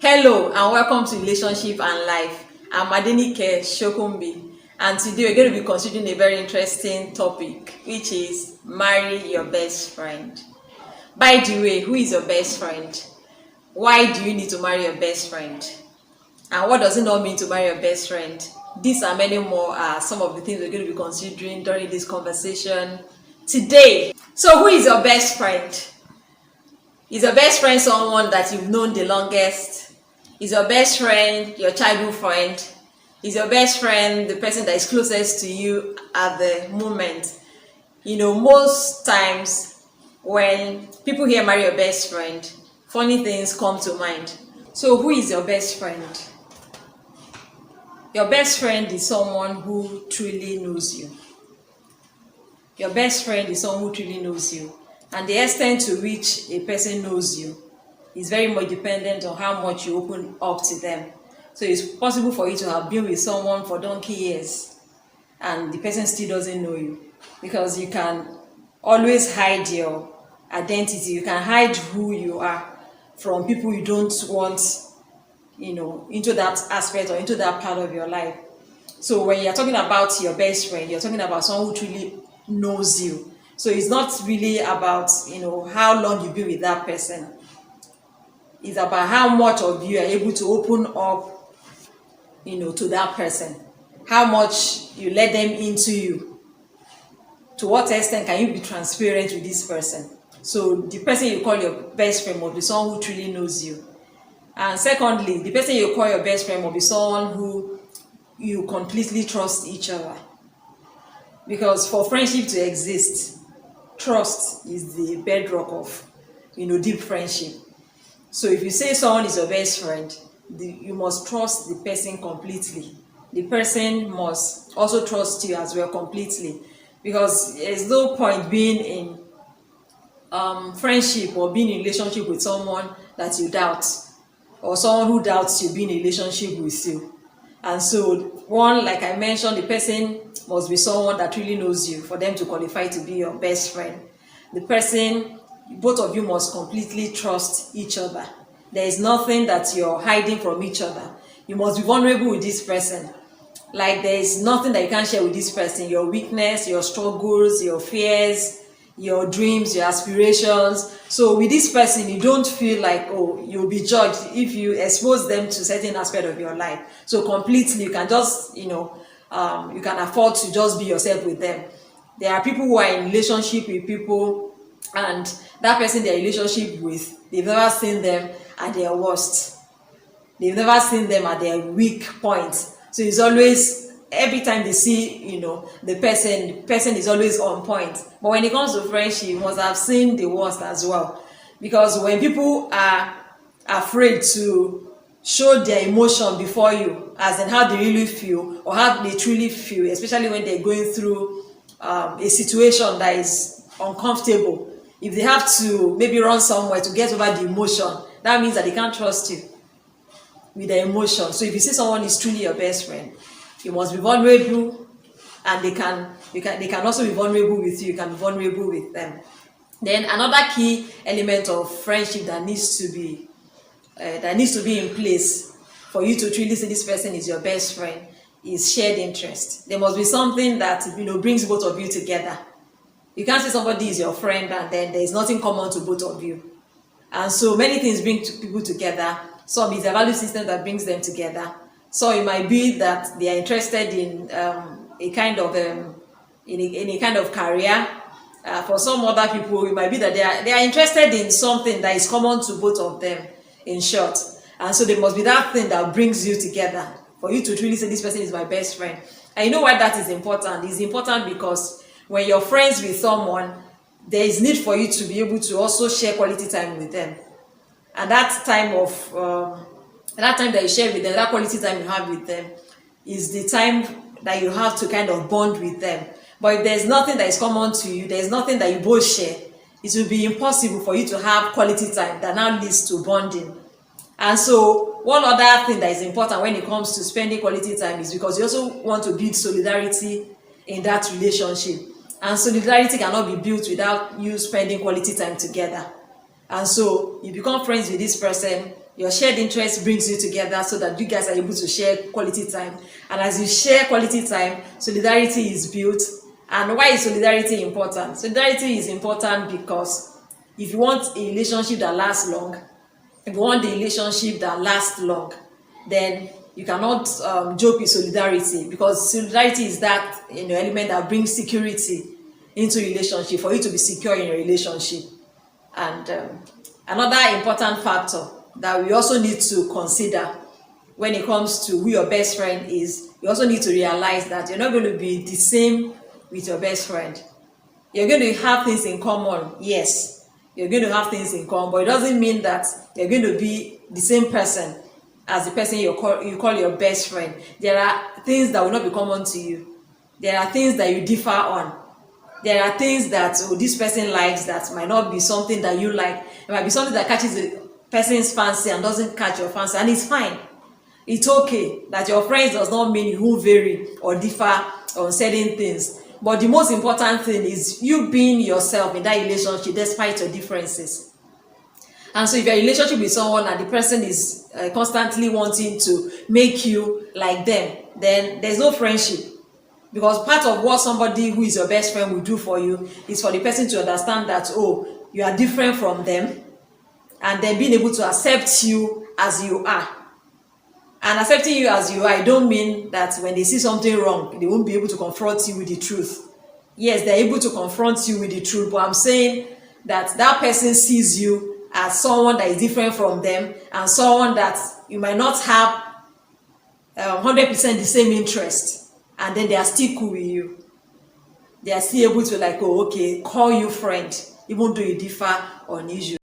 Hello and welcome to Relationship and Life. I'm Adenike Shokumbi, and today we're going to be considering a very interesting topic, which is marry your best friend. By the way, who is your best friend? Why do you need to marry your best friend? And what does it not mean to marry your best friend? These and many more are some of the things we're going to be considering during this conversation today. So who is your best friend? Is your best friend someone that you've known the longest? Is your best friend your childhood friend? Is your best friend the person that is closest to you at the moment? Most times when people hear marry your best friend, funny things come to mind. So who is your best friend? Your best friend is someone who truly knows you. Your best friend is someone who truly knows you. And the extent to which a person knows you is very much dependent on how much you open up to them. So it's possible for you to have been with someone for donkey years and the person still doesn't know you, because you can always hide your identity. You can hide who you are from people you don't want, into that aspect or into that part of your life. So when you're talking about your best friend, you're talking about someone who truly knows you. So it's not really about, how long you've been with that person. It's about how much of you are able to open up, to that person. How much you let them into you. To what extent can you be transparent with this person? So the person you call your best friend must be someone who truly knows you. And secondly, the person you call your best friend must be someone who you completely trust each other. Because for friendship to exist, trust is the bedrock of, deep friendship. So if you say someone is your best friend, you must trust the person completely. The person must also trust you as well completely. Because there's no point being in friendship or being in a relationship with someone that you doubt, or someone who doubts you being in a relationship with you. And so one, like I mentioned, the person must be someone that really knows you for them to qualify to be your best friend. The person, both of you must completely trust each other. There is nothing that you're hiding from each other. You must be vulnerable with this person. Like there is nothing that you can't share with this person. Your weakness, your struggles, your fears, your dreams, your aspirations. So with this person, you don't feel like, you'll be judged if you expose them to certain aspect of your life. So completely, you can just, you can afford to just be yourself with them. There are people who are in relationship with people, and that person they're in relationship with, they've never seen them at their worst. They've never seen them at their weak point. So it's always, every time they see, the person is always on point. But when it comes to friendship, you must have seen the worst as well. Because when people are afraid to show their emotion before you, as in how they really feel or how they truly feel, especially when they're going through a situation that is uncomfortable, if they have to maybe run somewhere to get over the emotion, that means that they can't trust you with their emotion. So if you see someone is truly your best friend, you must be vulnerable, and they can also be vulnerable with you. You can be vulnerable with them. Then another key element of friendship that needs to be in place for you to truly say this person is your best friend is shared interest. There must be something that brings both of you together. You can't say somebody is your friend and then there is nothing common to both of you. And so many things bring people together. Some is a value system that brings them together. So it might be that they are interested in a kind of career. For some other people, it might be that they are interested in something that is common to both of them, in short. And so there must be that thing that brings you together for you to truly say this person is my best friend. And you know why that is important? It's important because when you're friends with someone, there is need for you to be able to also share quality time with them. And that time that you share with them, that quality time you have with them, is the time that you have to kind of bond with them. But if there's nothing that is common to you, there's nothing that you both share, it will be impossible for you to have quality time that now leads to bonding. And so one other thing that is important when it comes to spending quality time is because you also want to build solidarity in that relationship. And solidarity cannot be built without you spending quality time together. And so you become friends with this person Your shared interest brings you together so that you guys are able to share quality time. And as you share quality time, solidarity is built. And why is solidarity important? Solidarity is important because if you want a relationship that lasts long, if you want the relationship that lasts long, then you cannot joke with solidarity, because solidarity is that element that brings security into relationship, for you to be secure in your relationship. And another important factor that we also need to consider when it comes to who your best friend is, you also need to realize that you're not going to be the same with your best friend. You're going to have things in common, yes, you're going to have things in common, but it doesn't mean that you're going to be the same person as the person you call your best friend. There are things that will not be common to you. There are things that you differ on. There are things that this person likes that might not be something that you like. It might be something that catches the person's fancy and doesn't catch your fancy, and it's fine. It's okay that your friends does not mean you won't vary or differ on certain things. But the most important thing is you being yourself in that relationship despite your differences. And so if you're in a relationship with someone and the person is constantly wanting to make you like them, then there's no friendship. Because part of what somebody who is your best friend will do for you is for the person to understand that, oh, you are different from them, and then being able to accept you as you are. And accepting you as you are, I don't mean that when they see something wrong, they won't be able to confront you with the truth. Yes, they're able to confront you with the truth, but I'm saying that that person sees you as someone that is different from them, and someone that you might not have 100% the same interest, and then they are still cool with you. They are still able to, like, oh, okay, call you friend, even though you differ on issues.